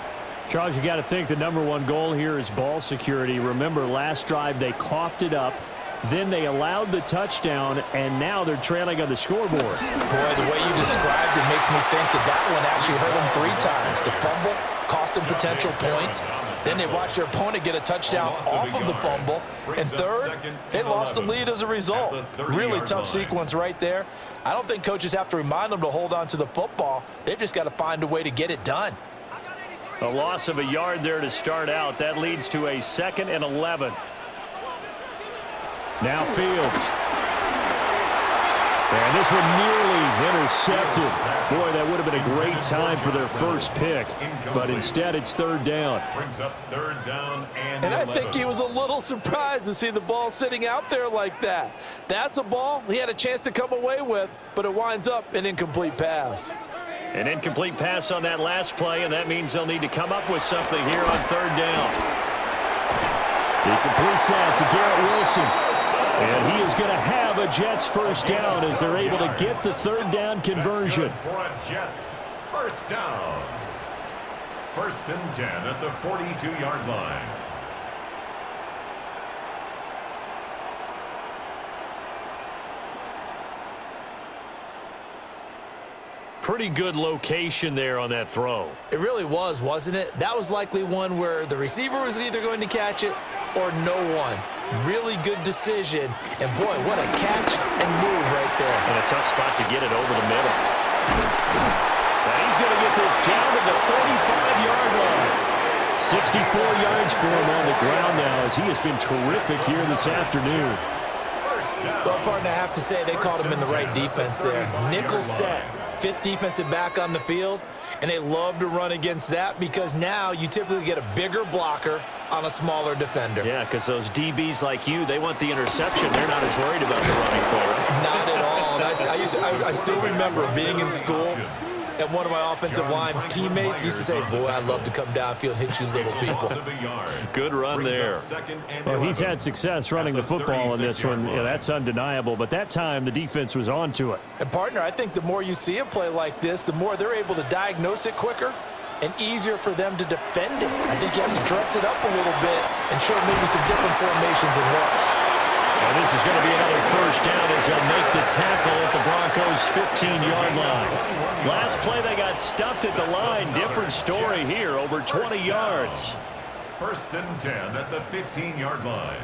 A: Charles, you got to think the #1 goal here is ball security. Remember, last drive they coughed it up. Then they allowed the touchdown, and now they're trailing on the scoreboard.
D: Boy, the way you described it makes me think that one actually hurt them 3 times. The fumble cost them potential points. Then they watched their opponent get a touchdown off of the fumble. And third, they lost the lead as a result. Really tough sequence right there. I don't think coaches have to remind them to hold on to the football. They've just got to find a way to get it done.
A: A loss of a yard there to start out. That leads to a 2nd and 11. Now Fields. And this one nearly intercepted. Boy, that would have been a great time for their first pick. But instead, it's 3rd down.
D: And I think he was a little surprised to see the ball sitting out there like that. That's a ball he had a chance to come away with, but it winds up an incomplete pass.
A: An incomplete pass on that last play, and that means they'll need to come up with something here on 3rd down. He completes that to Garrett Wilson. And he is going to have a Jets first down as they're able to get the 3rd down conversion.
C: First down. 1st and 10 at the 42-yard line.
A: Pretty good location there on that throw.
B: It really was, wasn't it? That was likely one where the receiver was either going to catch it or no one. Really good decision. And, boy, what a catch and move right there.
A: And a tough spot to get it over the middle. And he's going to get this down to the 35-yard line. 64 yards for him on the ground now as he has been terrific here this afternoon.
B: Well, partner, I have to say they called him in the right defense there. Nickel set. 5th defensive back on the field, and they love to run against that because now you typically get a bigger blocker on a smaller defender.
A: Yeah, because those DBs like you, they want the interception. They're not as worried about the running play, right?
B: Not at all. I still remember being in school, and one of my offensive line teammates used to say, boy, I'd love to come downfield and hit you little people.
A: Good run there. Well, he's had success running the football in this one. Yeah, that's undeniable. But that time, the defense was on to it.
D: And, partner, I think the more you see a play like this, the more they're able to diagnose it quicker and easier for them to defend it. I think you have to dress it up a little bit and show maybe some different formations and looks.
A: And this is going to be another first down as they'll make the tackle at the Broncos' 15-yard line. Last play, they got stuffed at the line. Different story here, over 20 yards.
C: 1st and 10 at the 15-yard line.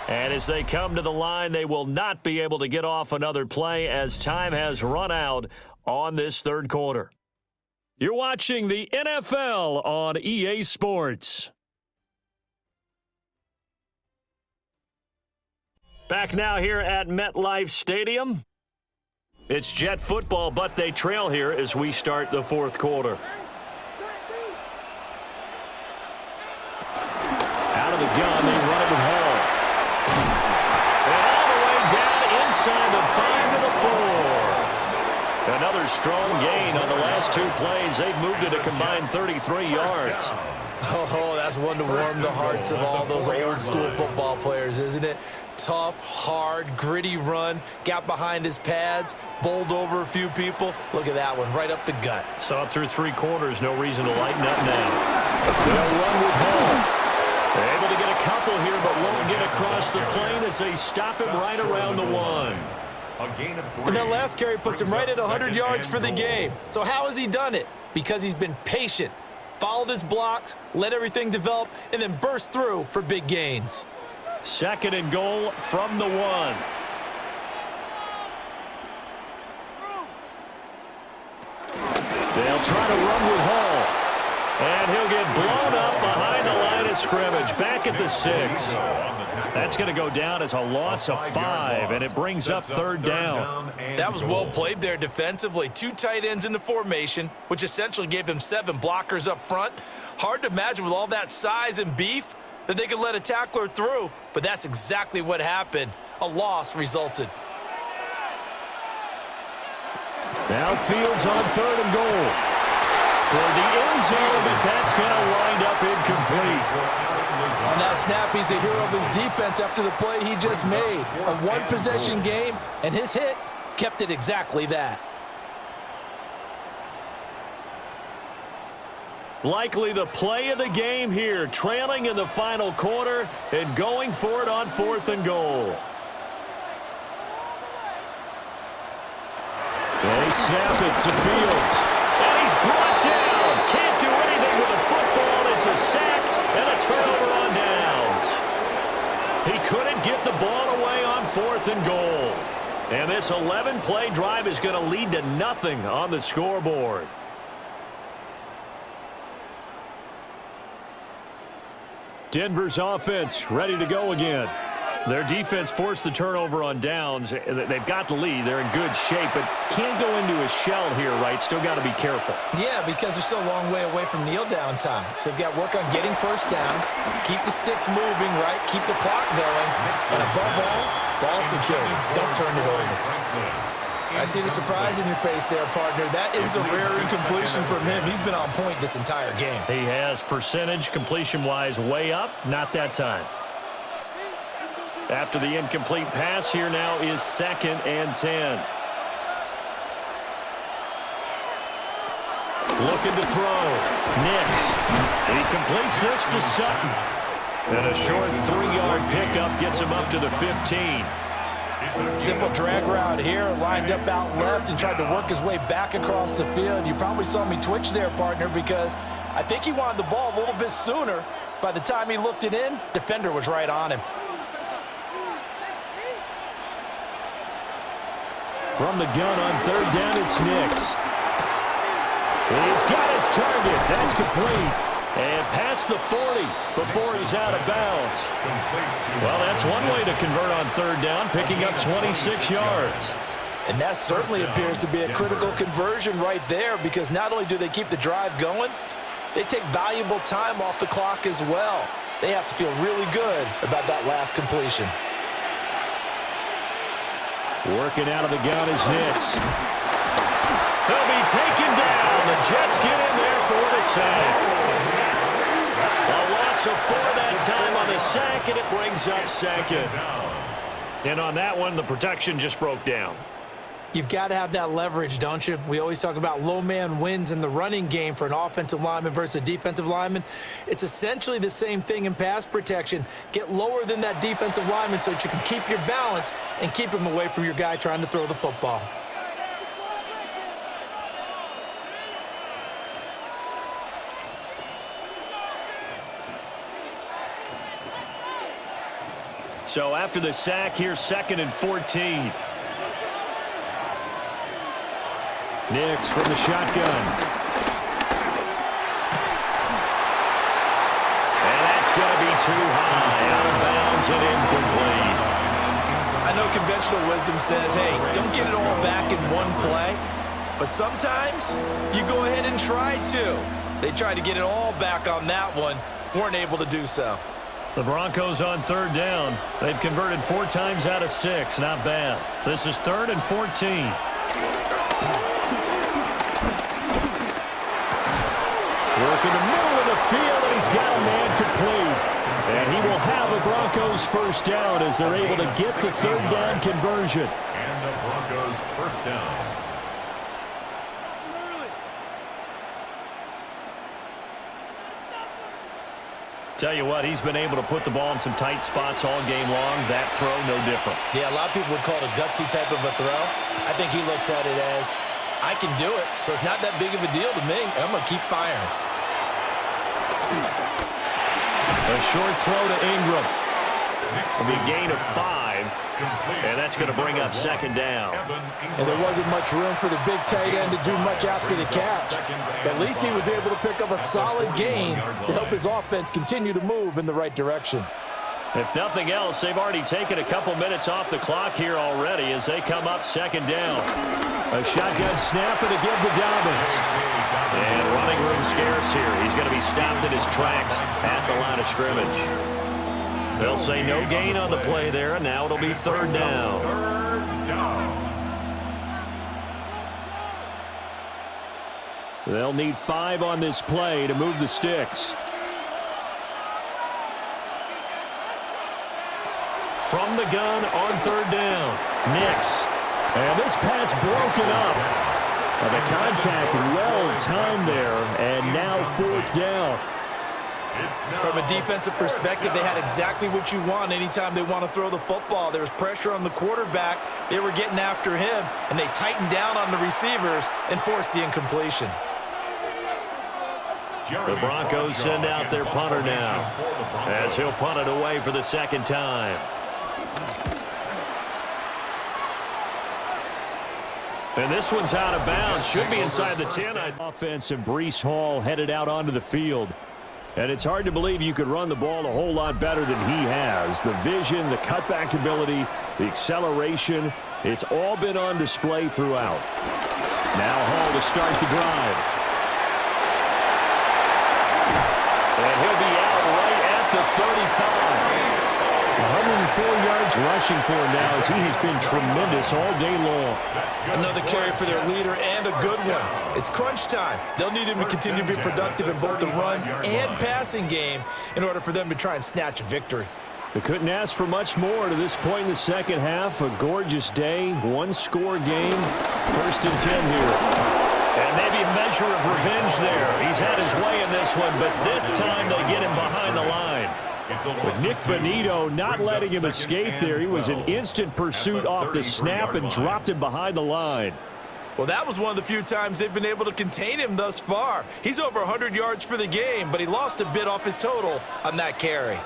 A: And as they come to the line, they will not be able to get off another play as time has run out on this third quarter. You're watching the NFL on EA Sports. Back now here at MetLife Stadium. It's Jet football, but they trail here as we start the fourth quarter. Out of the gun, they run it with Hall. And all the way down inside the 5 to the 4. Another strong gain on the last 2 plays. They've moved it a combined 33 yards.
B: Oh, that's one to warm the hearts of all those old school football players, isn't it? Tough, hard, gritty run, got behind his pads, bowled over a few people. Look at that one, right up the gut.
A: Saw it through 3 quarters, no reason to lighten up now. They'll run with Hall. They're able to get a couple here, but won't get across the plane as they stop him right around the 1.
B: And that last carry puts him right at 100 yards for the game. So how has he done it? Because he's been patient, followed his blocks, let everything develop, and then burst through for big gains.
A: 2nd and goal from the 1. They'll try to run with Hall. And he'll get blown up behind the line of scrimmage. Back at the 6. That's going to go down as a loss of 5, and it brings up 3rd down.
B: That was well played there defensively. 2 tight ends in the formation, which essentially gave them 7 blockers up front. Hard to imagine with all that size and beef that they could let a tackler through, but that's exactly what happened. A loss resulted.
A: Now Fields on 3rd and goal. Toward the end zone, but that's going to wind up incomplete.
D: On that snap, he's a hero of his defense after the play he just made. A 1-possession game, and his hit kept it exactly that.
A: Likely the play of the game here, trailing in the final quarter and going for it on 4th and goal. They snap it to Fields. And he's brought down. Can't do anything with the football. It's a sack and a turnover on downs. He couldn't get the ball away on 4th and goal. And this 11-play drive is going to lead to nothing on the scoreboard. Denver's offense ready to go again. Their defense forced the turnover on downs. They've got the lead. They're in good shape, but can't go into a shell here, right? Still got to be careful.
B: Yeah, because they're still a long way away from kneel down time. So they've got to work on getting first downs, keep the sticks moving, right? Keep the clock going, and above all, ball security. Don't turn it over. I see the surprise in your face there, partner. That is a rare incompletion from him. He's been on point this entire game.
A: He has percentage, completion-wise, way up. Not that time. After the incomplete pass, here now is 2nd and 10. looking to throw. Nix. He completes this to Sutton. And a short 3-yard pickup gets him up to the 15.
D: Simple drag route here, lined up out left and tried to work his way back across the field. You probably saw me twitch there, partner, because I think he wanted the ball a little bit sooner. By the time he looked it in, defender was right on him.
A: From the gun on 3rd down, it's Nix. He's got his target. That's complete. And past the 40 before he's out of bounds. Well, that's one way to convert on 3rd down, picking up 26 yards.
D: And that certainly appears to be a critical conversion right there, because not only do they keep the drive going, they take valuable time off the clock as well. They have to feel really good about that last completion.
A: Working out of the gun is Nix. He'll be taken down. The Jets get in there for the sack. A loss of 4 that time on the sack, and it brings up 2nd. And on that one, the protection just broke down.
D: You've got to have that leverage, don't you? We always talk about low man wins in the running game for an offensive lineman versus a defensive lineman. It's essentially the same thing in pass protection. Get lower than that defensive lineman so that you can keep your balance and keep him away from your guy trying to throw the football.
A: So after the sack, here's 2nd and 14. Nix from the shotgun. And that's going to be too high, out of bounds and incomplete.
D: I know conventional wisdom says, hey, don't get it all back in one play. But sometimes you go ahead and try to. They tried to get it all back on that one, weren't able to do so.
A: The Broncos on 3rd down. They've converted 4 times out of 6. Not bad. This is 3rd and 14. Working the middle of the field, and he's got a man complete. And he will have a Broncos 1st down as they're able to get the 3rd down conversion.
C: And the Broncos 1st down.
A: Tell you what, he's been able to put the ball in some tight spots all game long. That throw, no different.
D: Yeah, a lot of people would call it a gutsy type of a throw. I think he looks at it as, I can do it, so it's not that big of a deal to me, and I'm going to keep firing.
A: A short throw to Ingram. It'll be a gain of 5, and that's going to bring up 2nd down.
D: And there wasn't much room for the big tight end to do much after the catch. At least he was able to pick up a solid gain to help his offense continue to move in the right direction.
A: If nothing else, they've already taken a couple minutes off the clock here already as they come up 2nd down. A shotgun snap and a give to Dobbins. And running room scarce here. He's going to be stopped in his tracks at the line of scrimmage. They'll say no gain on the play there, and now it'll be 3rd down. They'll need 5 on this play to move the sticks. From the gun on 3rd down, Nix. And this pass broken up. The contact well timed there, and now 4th down.
D: From a defensive perspective, they had exactly what you want anytime they want to throw the football. There was pressure on the quarterback. They were getting after him, and they tightened down on the receivers and forced the incompletion.
A: The Broncos send out their punter now as he'll punt it away for the 2nd time. And this one's out of bounds. Should be inside the 10. Offense and Breece Hall headed out onto the field. And it's hard to believe you could run the ball a whole lot better than he has. The vision, the cutback ability, the acceleration, it's all been on display throughout. Now Hall to start the drive. And he'll be out right at the 35. 104 yards rushing for him now as he has been tremendous all day long.
D: Another carry for their leader and a good one. It's crunch time. They'll need him to continue to be productive in both the run and passing game in order for them to try and snatch a victory.
A: They couldn't ask for much more to this point in the 2nd half. A gorgeous day, 1-score game. 1st and 10 here. And maybe a measure of revenge there. He's had his way in this one, but this time they get him behind the line. But Nick Bonito not letting him escape there. He was in instant pursuit off the snap and dropped him behind the line.
D: Well, that was one of the few times they've been able to contain him thus far. He's over 100 yards for the game, but he lost a bit off his total on that carry.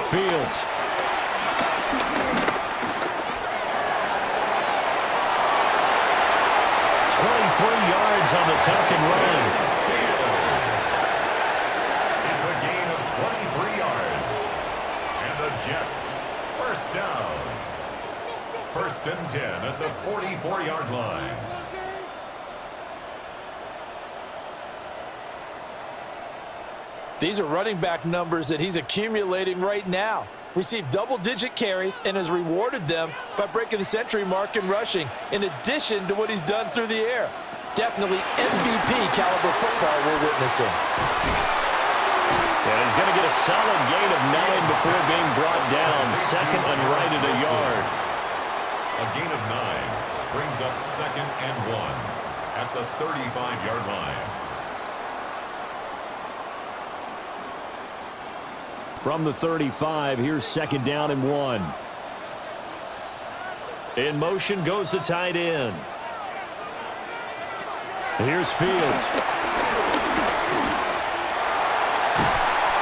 A: Fields. Yards on the tuck and run.
C: It's a gain of 23 yards. And the Jets, first down. First and 10 at the 44-yard line.
D: These are running back numbers that he's accumulating right now. Received double-digit carries and has rewarded them by breaking the century mark in rushing, in addition to what he's done through the air. Definitely MVP caliber football we're witnessing.
A: And he's going to get a solid gain of 9 before being brought down. Second and right at a yard.
C: A gain of 9 brings up second and 1 at the 35-yard line.
A: From the 35, here's second down and 1. In motion goes the tight end. Here's Fields.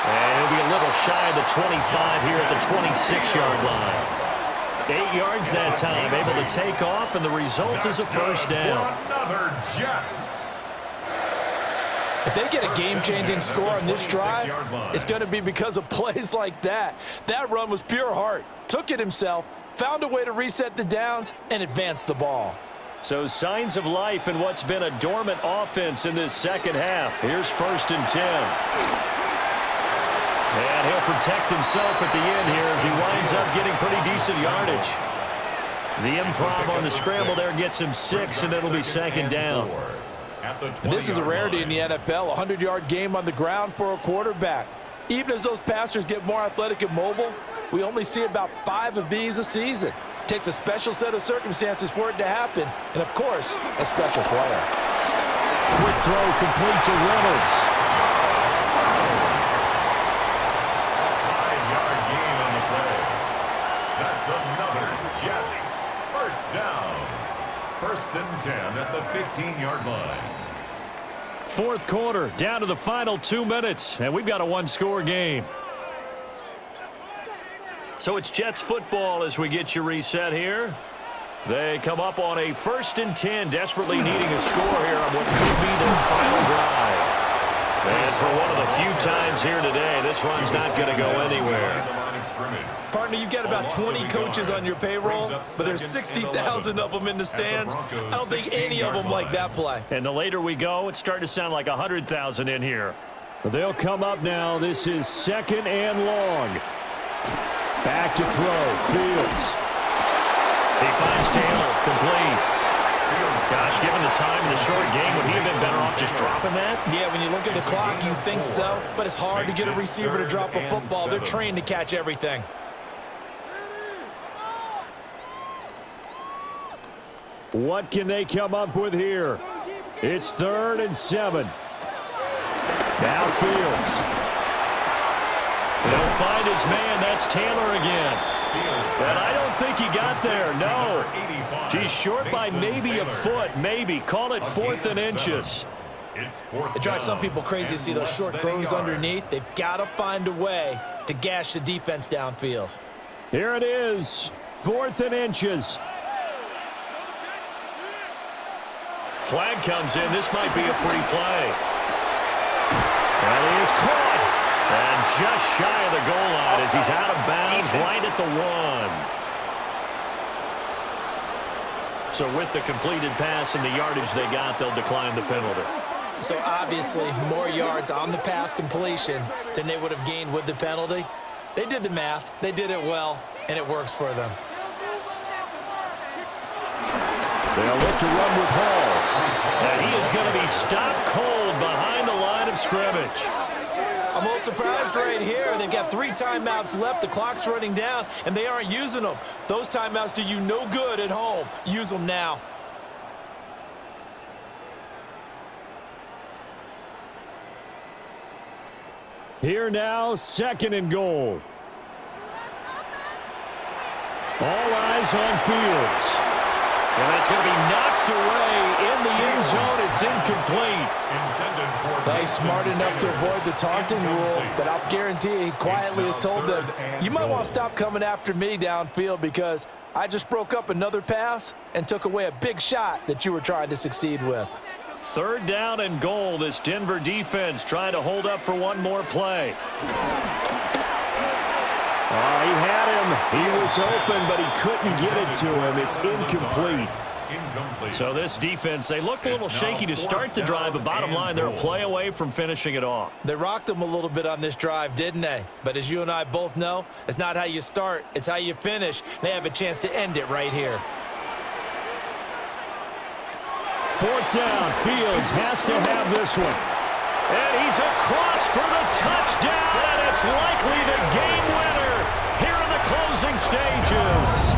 A: And he'll be a little shy of the 25 here at the 26-yard line. 8 yards that time, able to take off, and the result is a first down.
C: Another Jets.
D: If they get a game-changing score on this drive, it's going to be because of plays like that. That run was pure heart. Took it himself, found a way to reset the downs, and advance the ball.
A: So signs of life in what's been a dormant offense in this second half. Here's first and 10. And he'll protect himself at the end here as he winds up getting pretty decent yardage. The improv on the scramble there gets him 6, and it'll be second down.
D: And this is a rarity in the NFL, a 100-yard game on the ground for a quarterback. Even as those passers get more athletic and mobile, we only see about 5 of these a season. Takes a special set of circumstances for it to happen, and of course, a special player.
A: Quick throw complete to Reynolds.
C: 5-yard gain on the play. That's another Jets. First down. First and 10 at the 15-yard line.
A: Fourth quarter, down to the final 2 minutes, and we've got a one-score game. So it's Jets football as we get you reset here. They come up on a first and 10, desperately needing a score here on what could be their final drive. And for one of the few times here today, this run's not going to go anywhere.
D: Partner, you've got about 20 coaches on your payroll, but there's 60,000 of them in the stands. I don't think any of them like that play.
A: And the later we go, it's starting to sound like 100,000 in here. But they'll come up now. This is second and long. Back to throw. Fields. He finds Taylor. Complete. Gosh, given the time in the short game, would he have been better off just dropping that?
D: Yeah, when you look at the clock, you think so. But it's hard to get a receiver to drop a football. They're trained to catch everything.
A: What can they come up with here? It's 3rd and 7. Now Fields. He'll find his man. That's Taylor again. And I don't think he got there. No. He's short by maybe a foot. Maybe. Call it 4th and inches.
D: It drives some people crazy to see those short throws underneath. They've got to find a way to gash the defense downfield.
A: Here it is. 4th and inches. Flag comes in. This might be a free play. And he is caught. And just shy of the goal line as he's out of bounds right at the 1. So with the completed pass and the yardage they got, they'll decline the penalty.
D: So obviously more yards on the pass completion than they would have gained with the penalty. They did the math. They did it well, and it works for them.
A: They'll look to run with Hall. And he is going to be stopped cold behind the line of scrimmage.
D: I'm a little surprised right here. They've got 3 timeouts left. The clock's running down, and they aren't using them. Those timeouts do you no good at home. Use them now.
A: Here now, 2nd and goal. All eyes on Fields. And that's going to be knocked away in the end zone. It's incomplete.
D: He's smart enough to avoid the taunting rule, but I'll guarantee he quietly has told them, you might want to stop coming after me downfield because I just broke up another pass and took away a big shot that you were trying to succeed with.
A: 3rd down and goal. This Denver defense trying to hold up for one more play. He had him. He was open, but he couldn't get it to him. It's incomplete. So this defense, they looked a little shaky to start the drive, but bottom line, they're a play away from finishing it off.
D: They rocked them a little bit on this drive, didn't they? But as you and I both know, it's not how you start, it's how you finish. They have a chance to end it right here.
A: 4th down. Fields has to have this one. And he's across for the touchdown, and it's likely the game winner here in the closing stages.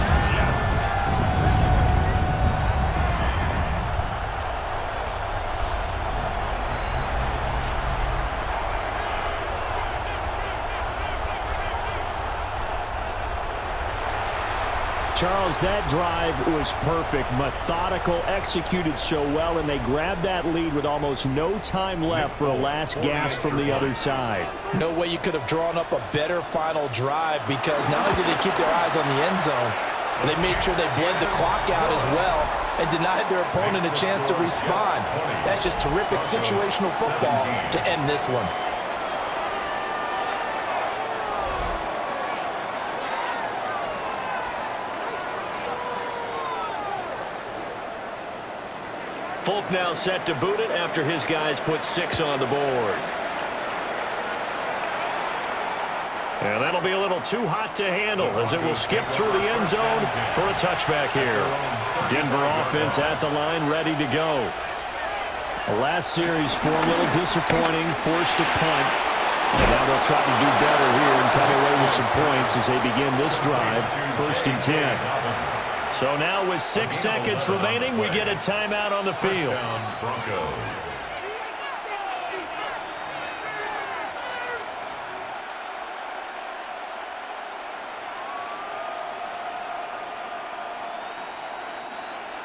A: Charles, that drive was perfect, methodical, executed so well, and they grabbed that lead with almost no time left for a last gasp from the other side.
D: No way you could have drawn up a better final drive because not only did they keep their eyes on the end zone, they made sure they bled the clock out as well and denied their opponent a chance to respond. That's just terrific situational football to end this one.
A: Folk now set to boot it after his guys put 6 on the board. And that'll be a little too hot to handle as it will skip through the end zone for a touchback here. Denver offense at the line, ready to go. The last series for a little disappointing, forced a punt. And now they'll try to do better here and come away with some points as they begin this drive, 1st and 10. So now with 6 seconds remaining, we get a timeout on the field.
C: Broncos.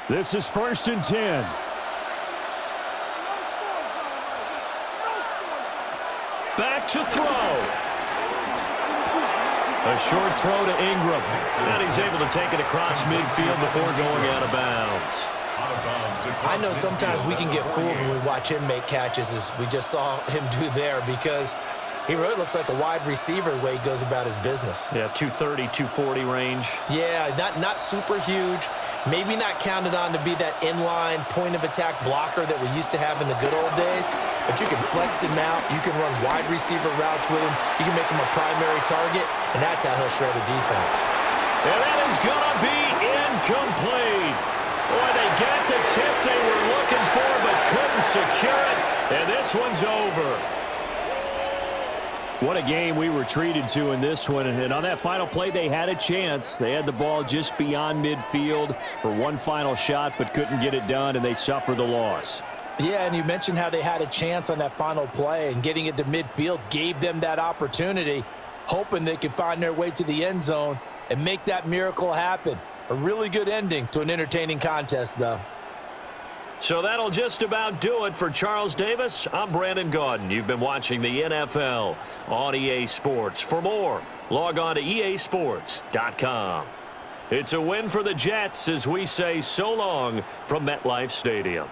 A: This is 1st and 10. Back to throw. A short throw to Ingram. And he's able to take it across midfield before going out of bounds.
D: I know sometimes we can get fooled when we watch him make catches, as we just saw him do there, because he really looks like a wide receiver the way he goes about his business.
A: Yeah, 230, 240 range.
D: Yeah, not super huge. Maybe not counted on to be that inline point-of-attack blocker that we used to have in the good old days, but you can flex him out. You can run wide receiver routes with him. You can make him a primary target, and that's how he'll shred a defense.
A: And that is going to be incomplete. Boy, they got the tip they were looking for, but couldn't secure it, and this one's over. What a game we were treated to in this one. And on that final play, they had a chance. They had the ball just beyond midfield for one final shot, but couldn't get it done, and they suffered the loss.
D: Yeah, and you mentioned how they had a chance on that final play, and getting it to midfield gave them that opportunity, hoping they could find their way to the end zone and make that miracle happen. A really good ending to an entertaining contest, though.
A: So that'll just about do it for Charles Davis. I'm Brandon Gaudin. You've been watching the NFL on EA Sports. For more, log on to easports.com. It's a win for the Jets as we say so long from MetLife Stadium.